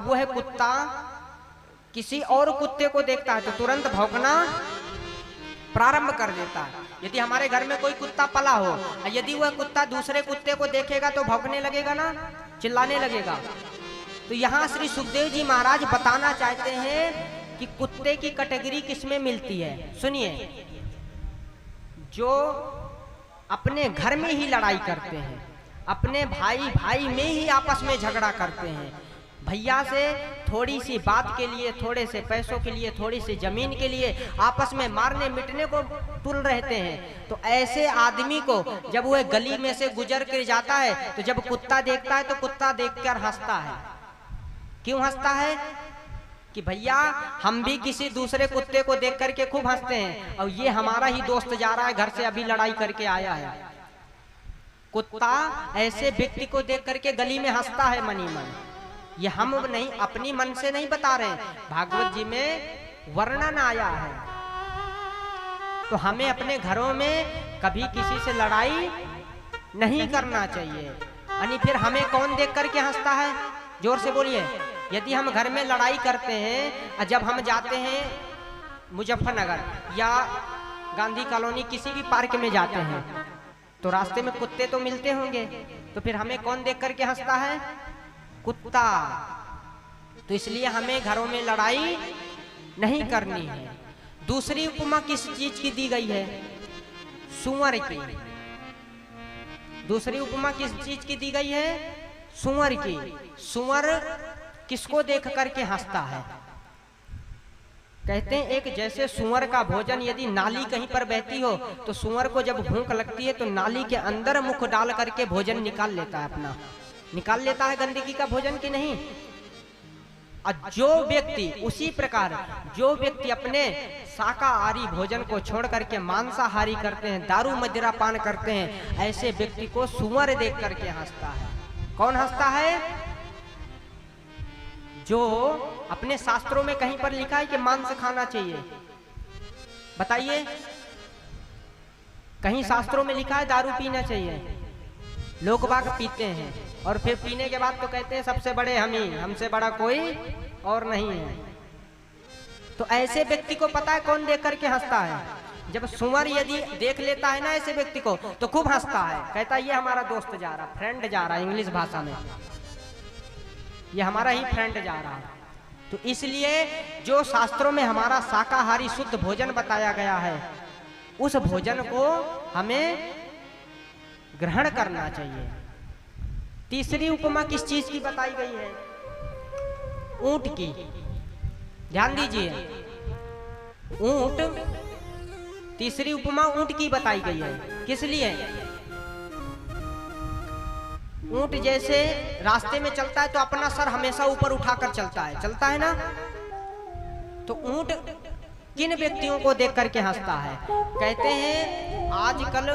वह कुत्ता किसी और कुत्ते को देखता है तो तुरंत भौंकना प्रारंभ कर देता है। यदि हमारे घर में कोई कुत्ता पला हो, यदि वह कुत्ता दूसरे कुत्ते को देखेगा तो भौंकने लगेगा ना, चिल्लाने लगेगा। तो यहाँ श्री सुखदेव जी महाराज बताना चाहते हैं कि कुत्ते की कैटेगरी किसमें मिलती है। सुनिए, जो अपने घर में ही लड़ाई करते हैं, अपने भाई भाई में ही आपस में झगड़ा करते हैं, भैया से थोड़ी सी बात के लिए, थोड़े से पैसों के लिए, थोड़ी सी जमीन के लिए आपस में मारने मिटने को तुल रहते हैं, तो ऐसे आदमी को जब वह गली में से गुजर कर जाता है तो जब कुत्ता देखता है तो कुत्ता देखकर हंसता है। क्यों हंसता है? कि भैया हम भी किसी दूसरे कुत्ते को देख करके खूब हंसते हैं और ये हमारा ही दोस्त जा रहा है घर से, अभी लड़ाई करके आया है। कुत्ता ऐसे व्यक्ति को देख करके गली में हंसता है मनी मन। ये हम नहीं, अपनी मन से नहीं बता रहे हैं, भागवत जी में वर्णन आया है। तो हमें अपने घरों में कभी किसी से लड़ाई नहीं करना चाहिए। यानी फिर हमें कौन देख करके हंसता है? जोर से बोलिए। यदि हम घर में लड़ाई करते हैं, जब हम जाते हैं मुजफ्फरनगर या गांधी कॉलोनी किसी भी पार्क में जाते हैं तो रास्ते में कुत्ते तो मिलते होंगे, तो फिर हमें कौन देख करके हंसता है? कुत्ता। तो इसलिए हमें घरों में लड़ाई नहीं करनी है। दूसरी उपमा किस चीज की दी गई है? सुअर की। दूसरी उपमा किस चीज की दी गई है? सुअर की। सुअर किसको देख करके हंसता है? कहते हैं एक जैसे सुअर का भोजन यदि नाली कहीं पर बहती हो तो सुअर को जब भूख लगती है तो नाली के अंदर मुख डाल करके भोजन निकाल लेता है, अपना निकाल लेता है गंदगी का भोजन की नहीं। और जो व्यक्ति उसी प्रकार जो व्यक्ति अपने शाकाहारी भोजन को छोड़ करके मांसाहारी करते हैं, दारू मदिरा पान करते हैं, ऐसे व्यक्ति को सुअर देख करके हंसता है। कौन हंसता है? जो अपने शास्त्रों में कहीं पर लिखा है कि मांस खाना चाहिए। बताइए, कहीं शास्त्रों में लिखा है दारू पीना चाहिए? लोग बाग पीते हैं और फिर पीने के बाद तो कहते हैं सबसे बड़े हम ही, हमसे बड़ा कोई और नहीं है। तो ऐसे व्यक्ति को पता है कौन देख करके हंसता है? जब सुअर यदि देख लेता है ना ऐसे व्यक्ति को तो खूब हंसता है, कहता है ये हमारा दोस्त जा रहा, फ्रेंड जा रहा, इंग्लिश भाषा में ये हमारा ही फ्रेंड जा रहा है। तो इसलिए जो शास्त्रों में हमारा शाकाहारी शुद्ध भोजन बताया गया है उस भोजन को हमें ग्रहण करना चाहिए। तीसरी उपमा किस चीज की बताई गई है? ऊंट की। ध्यान दीजिए, ऊंट, तीसरी उपमा ऊंट की बताई गई है। किस लिए? ऊंट जैसे रास्ते में चलता है तो अपना सर हमेशा ऊपर उठाकर चलता है ना। तो ऊंट किन व्यक्तियों को देख करके हंसता है? कहते हैं आजकल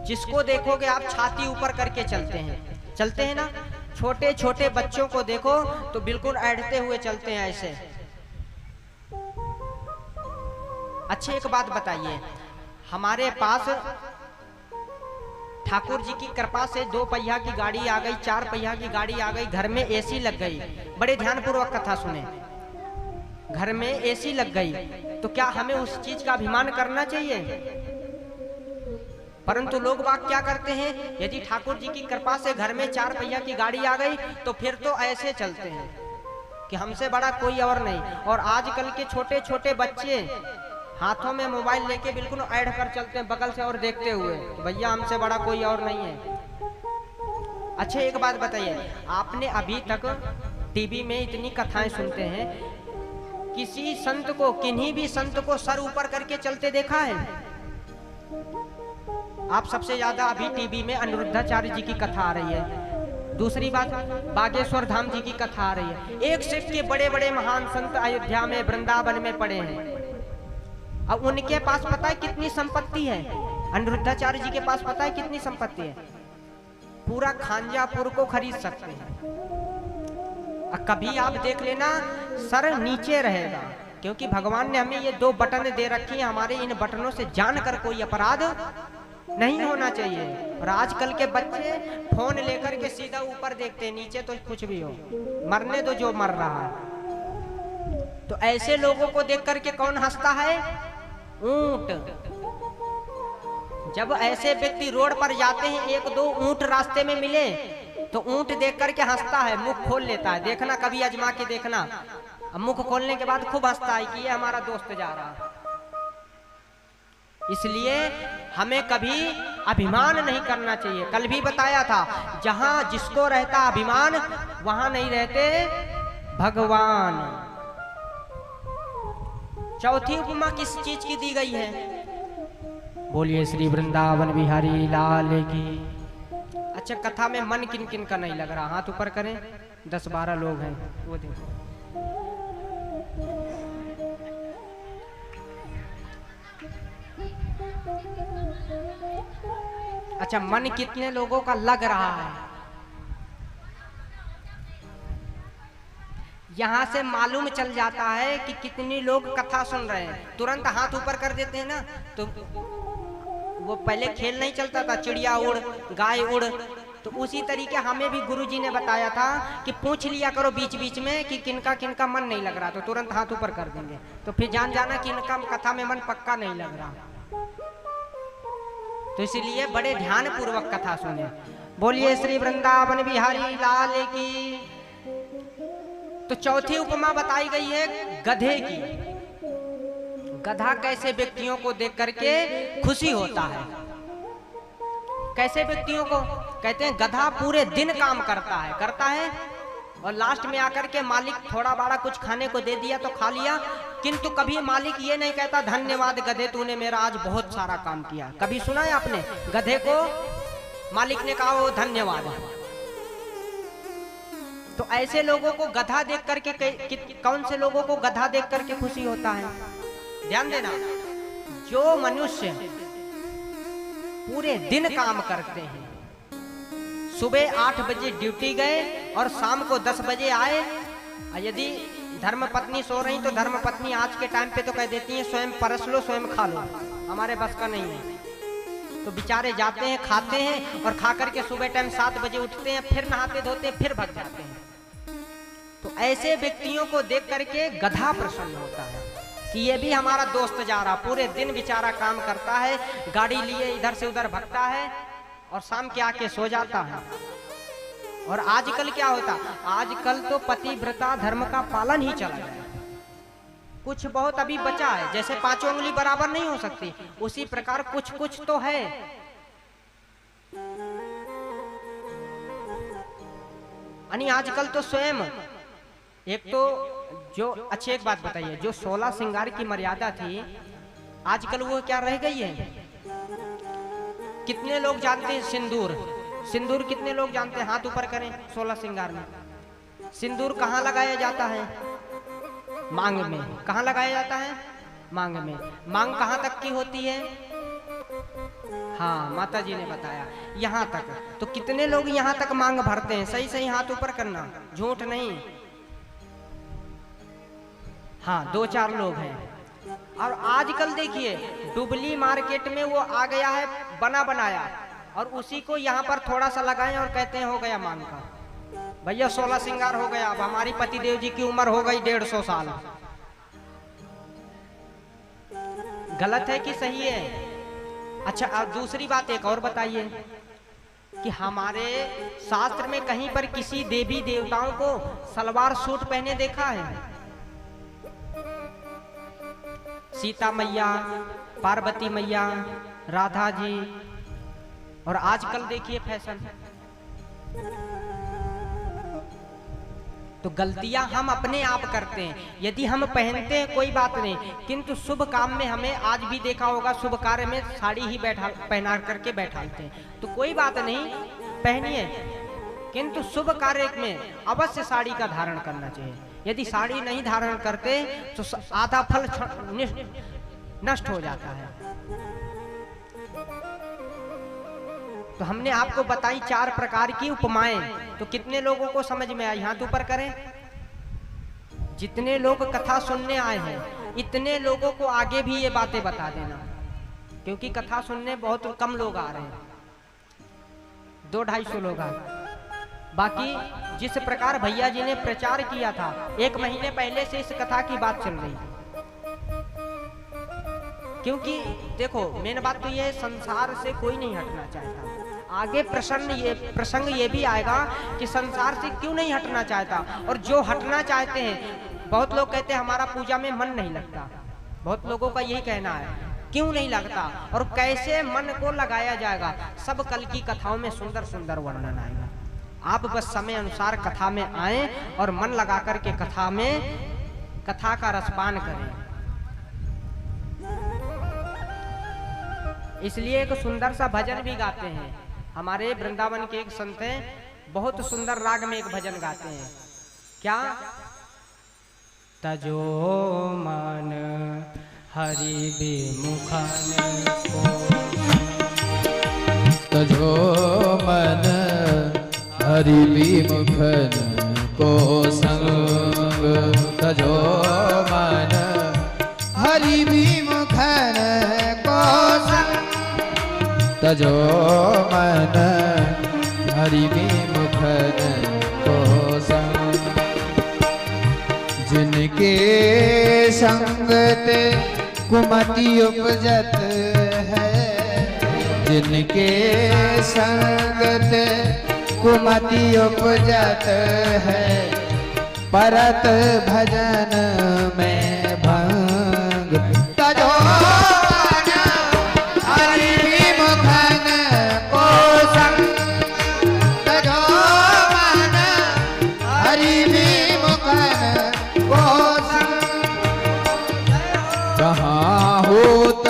जिसको देखोगे आप छाती ऊपर करके चलते हैं ना। छोटे छोटे बच्चों को देखो तो बिल्कुल ऐंठते हुए चलते हैं ऐसे। अच्छा एक बात बताइए, हमारे पास ठाकुर जी की कृपा से 2 पहिया की गाड़ी आ गई, 4 पहिया की गाड़ी आ गई, घर में एसी लग गई। बड़े ध्यानपूर्वक कथा सुने। घर में एसी लग गई तो क्या हमें उस चीज का अभिमान करना चाहिए? परंतु लोग बाग क्या करते हैं, यदि ठाकुर जी की कृपा से घर में 4 पहिया की गाड़ी आ गई तो फिर तो ऐसे चलते हैं कि हमसे बड़ा कोई और नहीं। और आजकल के छोटे छोटे बच्चे हाथों में मोबाइल लेके बिल्कुल ऐड कर चलते हैं बगल से और देखते हुए, भैया हमसे बड़ा कोई और नहीं है। अच्छा एक बात बताइए, आपने अभी तक टीवी में इतनी कथाएं सुनते हैं, किसी संत को, किन्हीं भी संत को सर ऊपर करके चलते देखा है? आप सबसे ज्यादा अभी टीवी में अनिरुद्धाचार्य जी की कथा आ रही है। दूसरी बात, बागेश्वर धाम जी की कथा आ रही है। एक से के बड़े बड़े महान संत अयोध्या में, वृंदावन में पड़े हैं। अब उनके पास पता है कितनी संपत्ति है? अनिरुद्धाचार्य जी के पास पता है कितनी संपत्ति है? पूरा खांजापुर को खरीद सकते हैं। कभी आप देख लेना सर नीचे रहेगा, क्योंकि भगवान ने हमें ये 2 बटन दे रखी है। हमारे इन बटनों से जानकर कोई अपराध नहीं होना चाहिए। और आजकल के बच्चे फोन लेकर के सीधा ऊपर देखते हैं, नीचे तो कुछ भी हो, मरने दो जो मर रहा है। तो ऐसे लोगों को देख करके कौन हंसता है? ऊंट। जब ऐसे व्यक्ति रोड पर जाते हैं, एक दो ऊंट रास्ते में मिले तो ऊंट देख करके हंसता है, मुख खोल लेता है। देखना, कभी आजमा के देखना, अब मुख खोलने के बाद खूब हंसता है कि ये हमारा दोस्त जा रहा है। इसलिए हमें कभी अभिमान नहीं करना चाहिए। कल भी बताया था, जहां जिसको रहता अभिमान वहां नहीं रहते भगवान। चौथी उपमा किस चीज की दी गई है? बोलिए श्री वृंदावन बिहारी लाल की। अच्छा, कथा में मन किन किन का नहीं लग रहा? हाथ ऊपर करें। 10-12 लोग हैं, वो देखो। अच्छा, मन कितने लोगों का लग रहा है? यहां से मालूम चल जाता है कि कितने लोग कथा सुन रहे हैं। तुरंत हाथ ऊपर कर देते हैं ना, तो वो पहले खेल नहीं चलता था, चिड़िया उड़ गाय उड़, तो उसी तरीके हमें भी गुरुजी ने बताया था कि पूछ लिया करो बीच बीच में कि किनका किनका मन नहीं लग रहा, तो तुरंत हाथ ऊपर कर देंगे, तो फिर जान जाना कि इनका कथा में मन पक्का नहीं लग रहा। तो इसीलिए बड़े ध्यान पूर्वक कथा सुने। बोलिए श्री वृंदावन बिहारी लाल की। तो चौथी उपमा बताई गई है गधे की। गधा कैसे व्यक्तियों को देख करके खुशी होता है? कैसे व्यक्तियों को? कहते हैं गधा पूरे दिन काम करता है और लास्ट में आकर के मालिक थोड़ा बड़ा कुछ खाने को दे दिया तो खा लिया, किंतु कभी मालिक ये नहीं कहता धन्यवाद गधे, तूने मेरा आज बहुत सारा काम किया। कभी सुना है आपने गधे को मालिक ने कहा हो धन्यवाद? तो ऐसे लोगों को गधा देख करके कौन से लोगों को गधा देख करके खुशी होता है? ध्यान देना, जो मनुष्य पूरे दिन काम करते हैं, सुबह 8 बजे ड्यूटी गए और शाम को 10 बजे आए, यदि धर्म पत्नी सो रही तो धर्म पत्नी आज के टाइम पे तो कह देती है स्वयं परस लो स्वयं खा लो, हमारे बस का नहीं है। तो बेचारे जाते हैं, खाते हैं और खा करके सुबह टाइम 7 बजे उठते हैं, फिर नहाते धोते फिर भाग जाते हैं। तो ऐसे व्यक्तियों को देख करके गधा प्रसन्न होता है कि ये भी हमारा दोस्त जा रहा, पूरे दिन बेचारा काम करता है, गाड़ी लिए इधर से उधर भगता है और शाम के आके सो जाता है। और आजकल क्या होता, आजकल तो पतिव्रता धर्म का पालन ही चला गया। कुछ बहुत अभी बचा है, जैसे 5 उंगली बराबर नहीं हो सकती, उसी प्रकार कुछ कुछ तो है। यानी आजकल तो स्वयं एक तो जो अच्छी एक बात बताइए, जो 16 श्रृंगार की मर्यादा थी आजकल वो क्या रह गई है? कितने लोग जानते हैं सिंदूर? सिंदूर कितने लोग जानते हैं? हाथ ऊपर करें। 16 श्रृंगार में सिंदूर कहाँ लगाया जाता है? मांग में। कहाँ लगाया जाता है? मांग में। मांग कहाँ तक की होती है? हाँ, माता जी ने बताया यहाँ तक। तो कितने लोग यहाँ तक मांग भरते हैं? सही सही हाथ ऊपर करना, झूठ नहीं। हाँ, 2-4 लोग हैं। और आजकल देखिए डुबली मार्केट में वो आ गया है बना बनाया, और उसी को यहाँ पर थोड़ा सा लगाएं और कहते हैं हो गया मांग का। भैया 16 श्रृंगार हो गया, अब हमारी पतिदेव जी की उम्र हो गई 150 साल। गलत है कि सही है? अच्छा, अब दूसरी बात एक और बताइए कि हमारे शास्त्र में कहीं पर किसी देवी देवताओं को सलवार सूट पहने देखा है? सीता मैया, पार्वती मैया, राधा जी, और आजकल देखिए फैशन। तो गलतियां हम अपने आप करते हैं। यदि हम पहनते हैं कोई बात नहीं, किंतु शुभ काम में हमें आज भी देखा होगा शुभ कार्य में साड़ी ही पहना करके बैठाते हैं। तो कोई बात नहीं, पहनिए, किंतु शुभ कार्य में अवश्य साड़ी का धारण करना चाहिए। यदि साड़ी नहीं धारण करते तो आधा फल नष्ट हो जाता है। तो हमने आपको बताई 4 प्रकार की उपमाएं, तो कितने लोगों को समझ में आई? हाथ ऊपर करें। जितने लोग कथा सुनने आए हैं इतने लोगों को आगे भी ये बातें बता देना। क्योंकि कथा सुनने बहुत कम लोग आ रहे हैं, 200-250 लोग आ रहे। बाकी जिस प्रकार भैया जी ने प्रचार किया था, 1 महीने पहले से इस कथा की बात चल रही है। क्योंकि देखो मेन बात तो ये, संसार से कोई नहीं हटना चाहता। आगे प्रसंग ये भी आएगा कि संसार से क्यों नहीं हटना चाहता, और जो हटना चाहते हैं, बहुत लोग कहते हैं हमारा पूजा में मन नहीं लगता। बहुत लोगों का यही कहना है, क्यों नहीं लगता और कैसे मन को लगाया जाएगा, सब कल की कथाओं में सुंदर सुंदर वर्णन आएगा। आप बस समय अनुसार कथा में आए और मन लगा करके कथा का रसपान करें। इसलिए एक सुंदर सा भजन भी गाते हैं। हमारे वृंदावन के एक संत हैं, बहुत सुंदर राग में एक भजन गाते हैं। क्या? तजो मन हरि विमुखन को, तजो मन हरि विमुखन को संग, तजो मन हरि विमुखन को संग, तजो मन हरि विमुखन को संग। जिनके संगत कुमति उपजत है, जिनके संगत कुमति उपजत है, परत भजन में भंग। तजो मन हरि विमुखन को संग, तजो मन हरि विमुखन को संग। कहाँ होत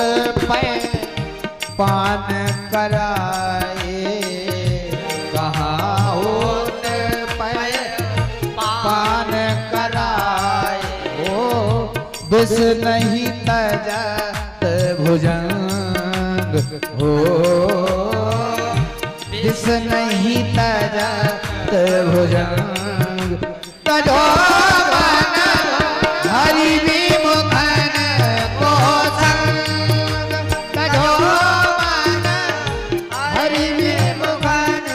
पान कराए, कहाँ होत पान कराए, ओ विष नहीं तजत भुजंग हो, विष नहीं तजत भुजंग। तजो मन हरि विमुखन को संग, तजो मन हरि विमुखन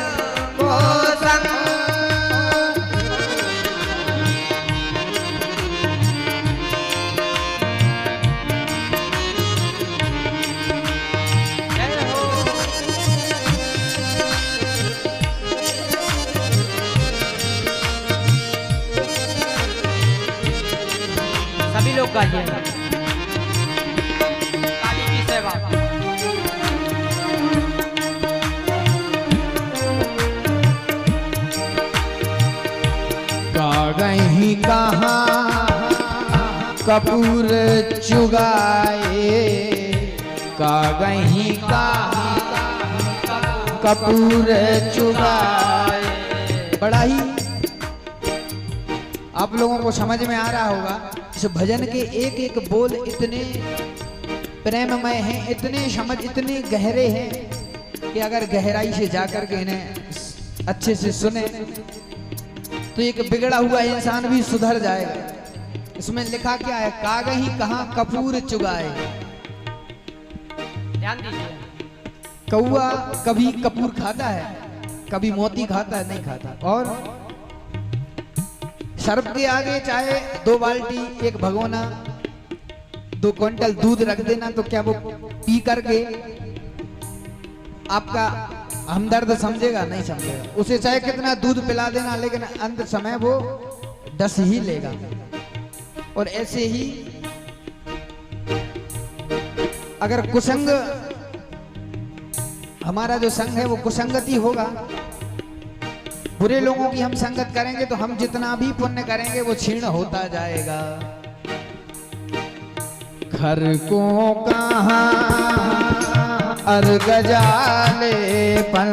को संग। सभी लोग गाइए काली की सेवा। कागही कहाँ कपूर चुगाए, कागही कहाँ कपूर चुगाए। बड़ा ही आप लोगों को समझ में आ रहा होगा, इस भजन के एक एक बोल इतने प्रेममय हैं, इतने समझ इतने गहरे हैं कि अगर गहराई से जाकर के इन्हें अच्छे से सुने तो एक बिगड़ा हुआ इंसान भी सुधर जाएगा। इसमें लिखा क्या है? कागही कहाँ कपूर चुगाए। ध्यान दीजिए, कौआ कभी कपूर खाता है, कभी मोती खाता है? नहीं खाता। और सर्प के आगे चाहे 2 बाल्टी 1 भगोना 2 क्विंटल दूध रख देना, तो क्या वो पी करके आपका हमदर्द समझेगा? नहीं समझेगा। उसे चाहे कितना दूध पिला देना, लेकिन अंत समय वो डस ही लेगा। और ऐसे ही अगर कुसंग, हमारा जो संग है वो कुसंगति होगा, बुरे लोगों की हम संगत करेंगे तो हम जितना भी पुण्य करेंगे वो क्षीण होता जाएगा। खर को कहाँ अर्घ जाले पर